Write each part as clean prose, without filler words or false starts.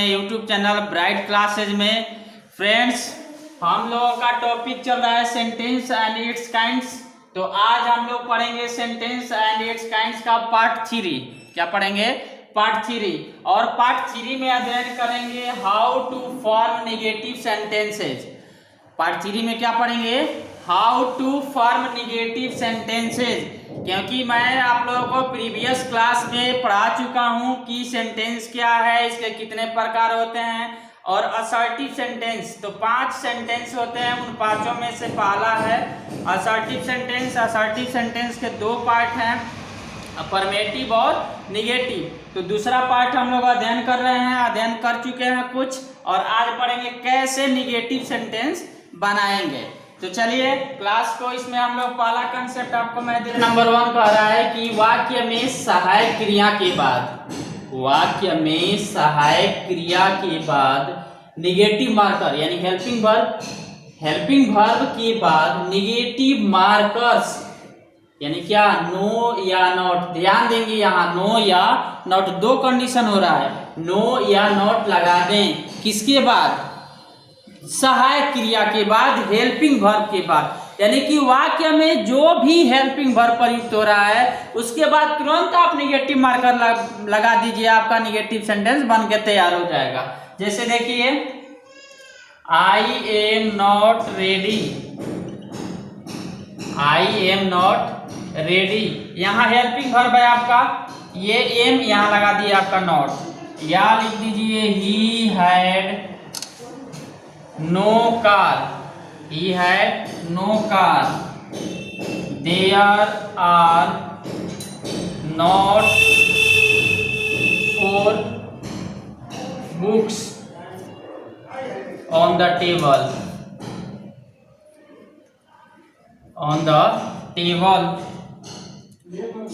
अपने YouTube channel bright classes में। Friends, हम लोगों का टॉपिक चल रहा है सेंटेंस एंड इट्स काइंड्स। तो आज हम लोग पढ़ेंगे सेंटेंस एंड इट्स काइंड्स का पार्ट 3। क्या पढ़ेंगे? पार्ट 3। और पार्ट 3 में अध्ययन करेंगे how to form negative sentences. Part 3 में क्या पढ़ेंगे? How to form negative sentences. क्योंकि मैं आप लोगों को प्रीवियस क्लास में पढ़ा चुका हूं कि सेंटेंस क्या है, इसके कितने प्रकार होते हैं, और असर्टिव सेंटेंस। तो 5 सेंटेंस होते हैं, उन 5 में से पहला है असर्टिव सेंटेंस। असर्टिव सेंटेंस के 2 पार्ट हैं, अफर्मेटिव और निगेटिव। तो दूसरा पार्ट हम लोग अध्ययन कर रहे हैं, अध्ययन कर चुके हैं कुछ, और आज पढ़ेंगे कैसे निगेटिव सेंटेंस बनाएंगे। तो चलिए क्लास को, इसमें हम लोग पहला कंसेप्ट आपको मैं दे नंबर 1 कह रहा है कि वाक्य में सहायक क्रिया के बाद, वाक्य में सहायक क्रिया के बाद निगेटिव मार्कर यानी हेल्पिंग वर्ब, हेल्पिंग वर्ब के बाद निगेटिव मार्कर्स यानी क्या? नो या नॉट। ध्यान देंगे यहाँ नो या नॉट, 2 कंडीशन हो रहा है। नो या नॉट लगा दें किसके बाद? सहायक क्रिया के बाद, हेल्पिंग वर्ब के बाद। यानी कि वाक्य में जो भी हेल्पिंग वर्ब प्रयुक्त हो रहा है उसके बाद तुरंत आप निगेटिव मार्कर लगा दीजिए, आपका निगेटिव सेंटेंस बन के तैयार हो जाएगा। जैसे देखिए, I am not ready, I am not ready. यहाँ हेल्पिंग वर्ब है आपका, ये एम यहाँ लगा दिए आपका नॉट। या लिख दीजिए he had no car, he had no car, there are not 4 books on the table, on the table,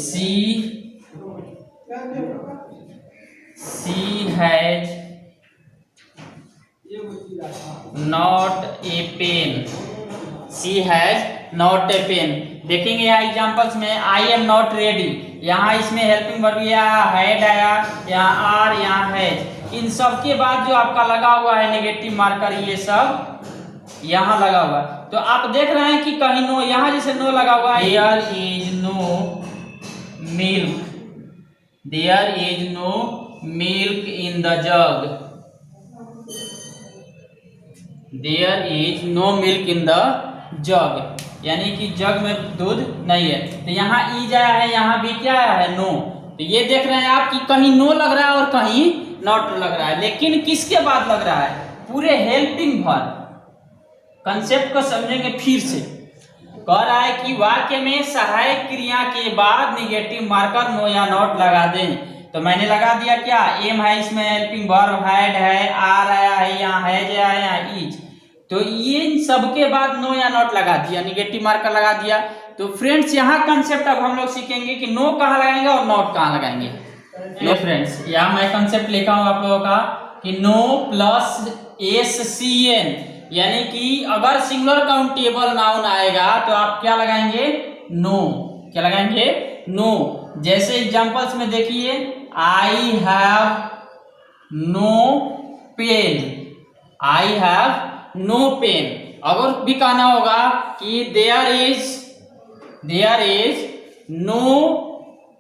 she has not a pen, she has not a pen। देखेंगे यहाँ एग्जांपल्स में आई एम नॉट रेडी, यहाँ इसमें helping verb यहाँ had आया, यहाँ are, यहाँ has. इन सब के बाद जो आपका लगा हुआ है नेगेटिव मार्कर, ये सब यहाँ लगा हुआ है। तो आप देख रहे हैं कि कहीं नो, यहाँ जैसे नो लगा हुआ है, there is no milk, there is no milk in the jug, there is no milk in the jug, यानी कि जग में दूध नहीं है। तो यहाँ इज आया है, यहाँ भी क्या आया है? नो। तो ये देख रहे हैं आप कि कहीं नो लग रहा है और कहीं नॉट लग रहा है, लेकिन किसके बाद लग रहा है? पूरे हेल्पिंग वर्ब। कंसेप्ट को समझेंगे फिर से। कह रहा है कि वाक्य में सहायक क्रिया के बाद निगेटिव मार्कर नो या नॉट लगा दें। तो मैंने लगा दिया क्या? एम है, इसमें हेल्पिंग वर्ब हैड है, आर आया है, यहाँ हैज आया, यहाँ इज। तो ये सबके बाद नो या नॉट लगा दिया, निगेटिव मार्कर लगा दिया। तो फ्रेंड्स, यहाँ कंसेप्ट अब हम लोग सीखेंगे कि नो कहाँ लगाएंगे और नॉट कहाँ लगाएंगे। नो फ्रेंड्स, यहाँ मैं कंसेप्ट लिखा हूँ आप लोगों का कि नो प्लस SCN, यानी कि अगर सिंगुलर काउंटेबल नाउन आएगा तो आप क्या लगाएंगे? नो। क्या लगाएंगे? नो। जैसे एग्जांपल्स में देखिए, I have no pen, I have no pen. अगर भी कहना होगा कि there is no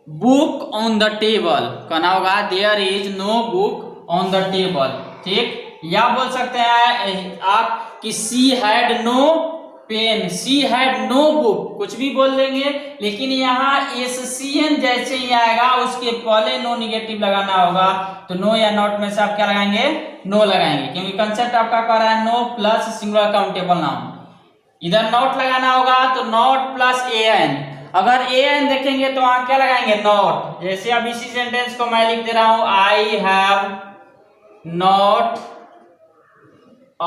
book on the table, कहना होगा there is no book on the table. ठीक, या बोल सकते हैं आप कि she had no pen, she had no book, कुछ भी बोल देंगे। लेकिन यहाँ SCN जैसे ही आएगा उसके पहले नो निगेटिव लगाना होगा। तो नो या नॉट में से आप क्या लगाएंगे? नो लगाएंगे, क्योंकि कंसेप्ट आपका कह रहा है no plus singular countable noun. इधर नॉट लगाना होगा तो नॉट प्लस AN। अगर AN देखेंगे तो वहां क्या लगाएंगे? नॉट। जैसे अब इसी सेंटेंस को मैं लिख दे रहा हूं, I have not a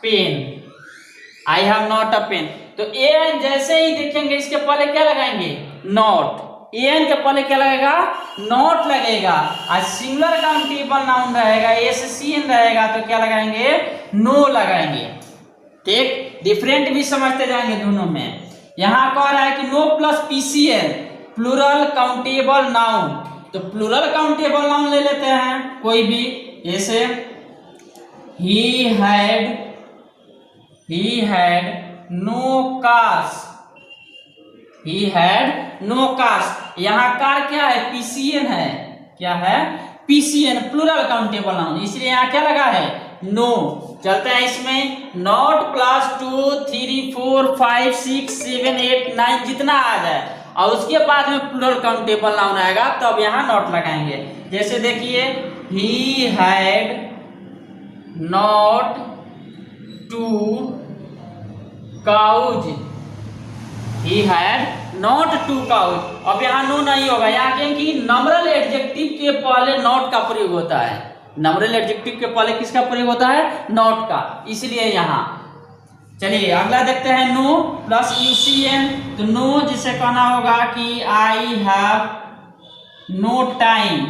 pen, I have not a pen. तो AN जैसे ही देखेंगे इसके पहले क्या लगाएंगे? नॉट। AN के पहले क्या लगेगा? नॉट लगेगा। और सिंगुलर काउंटेबल नाउन रहेगा, SCN रहेगा, तो क्या लगाएंगे? नो लगाएंगे। ठीक, डिफरेंट भी समझते जाएंगे दोनों में। यहाँ कह रहा है कि no plus PCN, plural countable noun. तो प्लूरल काउंटेबल नाउन ले लेते हैं कोई भी, जैसे he had no cars, he had no cars। यहाँ कार क्या है, पीसीएन है, क्या है, पीसीएन, प्लूरल काउंटेबल नाउन, इसलिए यहाँ क्या लगा है, नो। चलता है इसमें नॉट प्लस 2 3 4 5 6 7 8 9 जितना आ जाए और उसके बाद में प्लूरल काउंटेबल नाउन आएगा तब तो यहाँ नॉट लगाएंगे। जैसे देखिए he had not 2 cows, he had not 2 cows. अब यहाँ नो नहीं होगा, यहाँ क्योंकि नंबरल एडजेक्टिव के पहले नॉट का प्रयोग होता है, नंबरल एडजेक्टिव के पहले किसका प्रयोग होता है, नॉट का, इसलिए यहाँ। चलिए अगला देखते हैं, नो प्लस यूसीएन। तो नो जिसे कहना होगा कि I have no time,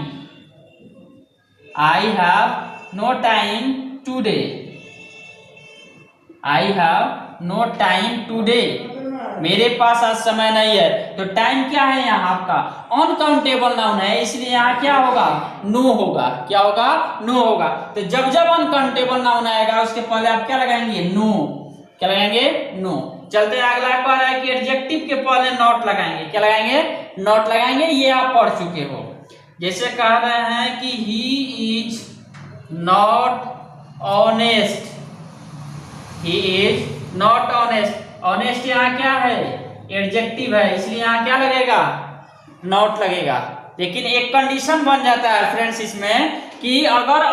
I have no time today, I have no time today, मेरे पास आज समय नहीं है। तो टाइम क्या है यहाँ आपका, अनकाउंटेबल नाउन है, इसलिए यहाँ क्या होगा, नो होगा, क्या होगा, नो होगा। तो जब जब अनकाउंटेबल नाउन आएगा उसके पहले आप क्या लगाएंगे, नो, क्या लगाएंगे, नो। चलते अगला कह रहा है कि एडजेक्टिव के पहले नॉट लगाएंगे, क्या लगाएंगे, नॉट लगाएंगे, ये आप पढ़ चुके हो। जैसे कह रहे हैं कि he is not honest, he is not honest, honest यहाँ क्या है, एडजेक्टिव है, इसलिए यहाँ क्या लगेगा, नॉट लगेगा। लेकिन एक कंडीशन बन जाता है फ्रेंड्स इसमें कि अगर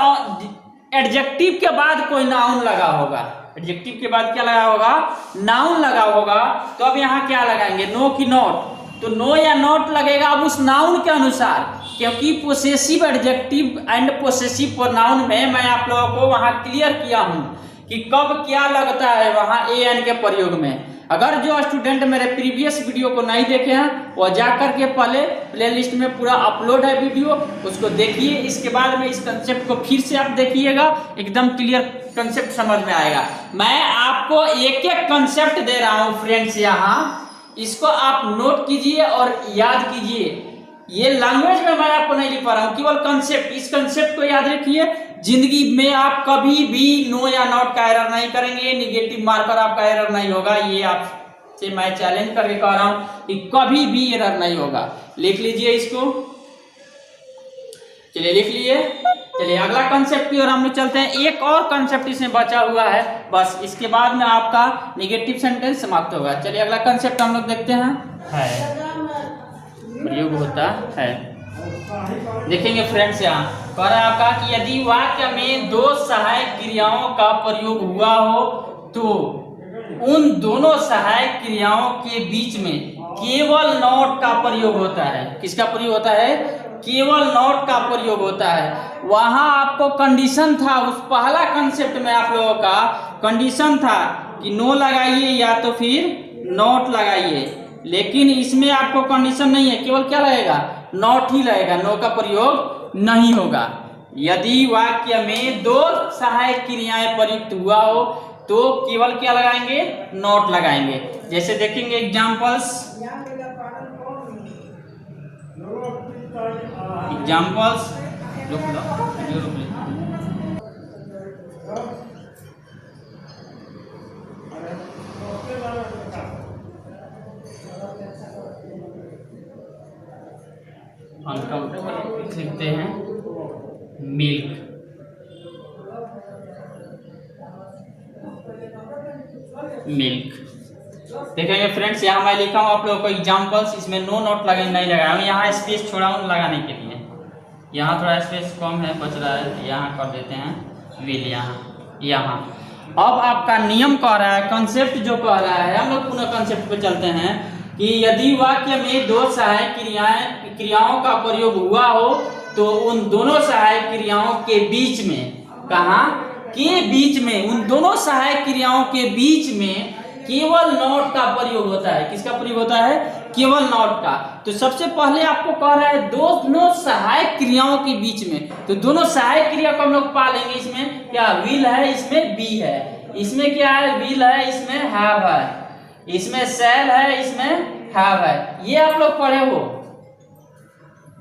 एडजेक्टिव के बाद कोई नाउन लगा होगा, एडजेक्टिव के बाद क्या लगा होगा, नाउन लगा होगा, तो अब यहाँ क्या लगाएंगे, नो की नॉट। तो नो या नॉट लगेगा अब उस नाउन के अनुसार, क्योंकि possessive adjective and possessive pronoun में मैं आप लोगों को वहां क्लियर किया हूं कि कब क्या लगता है वहां ए एन के प्रयोग में। अगर जो स्टूडेंट मेरे प्रीवियस वीडियो को नहीं देखे हैं वो जाकर के पहले प्लेलिस्ट में पूरा अपलोड है वीडियो, उसको देखिए, इसके बाद में इस कंसेप्ट को फिर से आप देखिएगा, एकदम क्लियर कंसेप्ट समझ में आएगा। मैं आपको एक एक कंसेप्ट दे रहा हूँ फ्रेंड्स, यहाँ इसको आप नोट कीजिए और याद कीजिए। ये लैंग्वेज में मैं आपको नहीं लिख पा रहा हूँ, केवल कंसेप्ट, इस कंसेप्ट को याद रखिए। जिंदगी में आप कभी भी नो या नॉट का एरर नहीं करेंगे, निगेटिव मार्कर आपका एरर नहीं होगा, ये आपसे मैं चैलेंज करके कह रहा हूँ कि कभी भी एरर नहीं होगा। लिख लीजिए इसको, चलिए लिख लिए। चलिए अगला कंसेप्ट की ओर हम लोग चलते हैं। एक और कंसेप्ट इसमें बचा हुआ है, बस इसके बाद में आपका निगेटिव सेंटेंस समाप्त होगा। चलिए अगला कंसेप्ट हम लोग देखते हैं, है प्रयोग होता है। देखेंगे फ्रेंड्स, यहाँ कह रहा है आपका कि यदि वाक्य में दो सहायक क्रियाओं का प्रयोग हुआ हो तो उन दोनों सहायक क्रियाओं के बीच में केवल नॉट का प्रयोग होता है। किसका प्रयोग होता है, केवल नॉट का प्रयोग होता है। वहां आपको कंडीशन था, उस पहला कंसेप्ट में आप लोगों का कंडीशन था कि नो लगाइए या तो फिर नॉट लगाइए, लेकिन इसमें आपको कंडीशन नहीं है, केवल क्या लगेगा, नॉट ही लगेगा, नो का प्रयोग नहीं होगा। यदि वाक्य में दो सहायक क्रियाएं प्रयुक्त हुआ हो तो केवल क्या लगाएंगे, नॉट लगाएंगे। जैसे देखेंगे एग्जाम्पल्स, रुक लो, अनकाउंटेबल लिखते हैं, मिल्क, मिल्क। देखेंगे फ्रेंड्स, यहाँ मैं लिखा हूँ आप लोगों को एग्जाम्पल्स, इसमें नो नोट लगे नहीं लगाया हूँ, यहाँ स्पेस छोड़ा हूँ लगाने के लिए, यहाँ थोड़ा स्पेस कम है, बच रहा है, यहाँ कर देते हैं विल, यहाँ। अब आपका नियम कह रहा है, कंसेप्ट जो कह रहा है, हम लोग पुनः कंसेप्ट पे चलते हैं कि यदि वाक्य में दो सहायक क्रियाओं का प्रयोग हुआ हो तो उन दोनों सहायक क्रियाओं के बीच में, कहाँ के बीच में, उन दोनों सहायक क्रियाओं के बीच में केवल नॉट का प्रयोग होता है। किसका प्रयोग होता है, केवल नॉट का। तो सबसे पहले आपको कह रहा है दोनों सहायक क्रियाओं के बीच में, तो दोनों सहायक क्रिया को हम लोग पा लेंगे। इसमें क्या विल है, इसमें बी है, इसमें क्या है, विल है, इसमें हैव है, इसमें शैल है, इसमें हैव है। ये आप लोग पढ़े हो,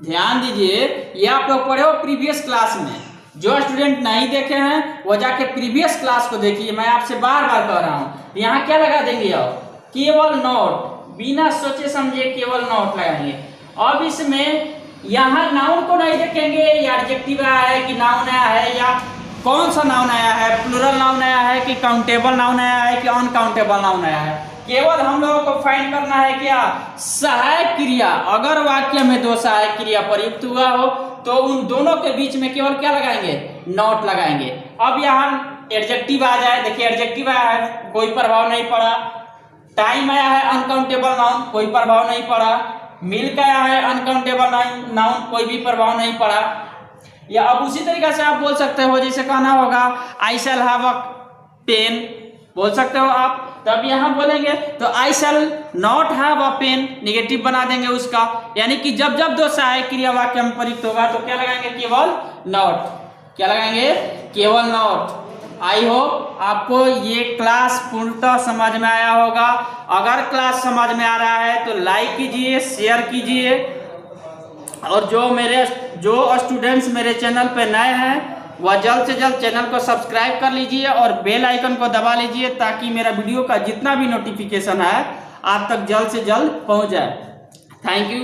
ध्यान दीजिए, ये आप लोग पढ़े हो प्रीवियस क्लास में। जो स्टूडेंट नहीं देखे हैं वो जाके प्रीवियस क्लास को देखिए, मैं आपसे बार बार कह रहा हूँ। यहाँ क्या लगा देंगे आप, केवल नॉट, बिना सोचे समझे केवल नॉट लगाएंगे। अब इसमें यहाँ नाउन को नहीं देखेंगे, या एडजेक्टिव आया है कि नाउन आया है, या कौन सा नाउन आया है, प्लूरल नाउन आया है कि काउंटेबल नाउन आया है कि अनकाउंटेबल नाउन आया है। केवल हम लोगों को फाइंड करना है क्या, सहायक क्रिया। अगर वाक्य में दो सहायक क्रिया प्रयुक्त हुआ हो तो उन दोनों के बीच में केवल क्या लगाएंगे, नॉट लगाएंगे। अब यहाँ एडजेक्टिव आ जाए, देखिए एडजेक्टिव आया है, कोई प्रभाव नहीं पड़ा। टाइम आया है अनकाउंटेबल नाउन, कोई प्रभाव नहीं पड़ा। मिल्क आया है अनकाउंटेबल नाउन, कोई भी प्रभाव नहीं पड़ा। या अब उसी तरीके से आप बोल सकते हो, जैसे कहना होगा आई शैल हैव अ पेन, बोल सकते हो आप। तब यहाँ बोलेंगे तो I shall not have a pen, negative बना देंगे उसका। यानी कि जब जब दो सहायक क्रिया वाक्य में प्रयुक्त होगा तो क्या लगाएंगे, केवल नॉट। क्या लगाएंगे, केवल नॉट। आई होप आपको ये क्लास पूर्णतः समझ में आया होगा। अगर क्लास समझ में आ रहा है तो लाइक कीजिए, शेयर कीजिए, और जो स्टूडेंट्स मेरे चैनल पे नए हैं वह जल्द से जल्द चैनल को सब्सक्राइब कर लीजिए और बेल आइकन को दबा लीजिए, ताकि मेरा वीडियो का जितना भी नोटिफिकेशन है आप तक जल्द से जल्द पहुंच जाए। Thank you.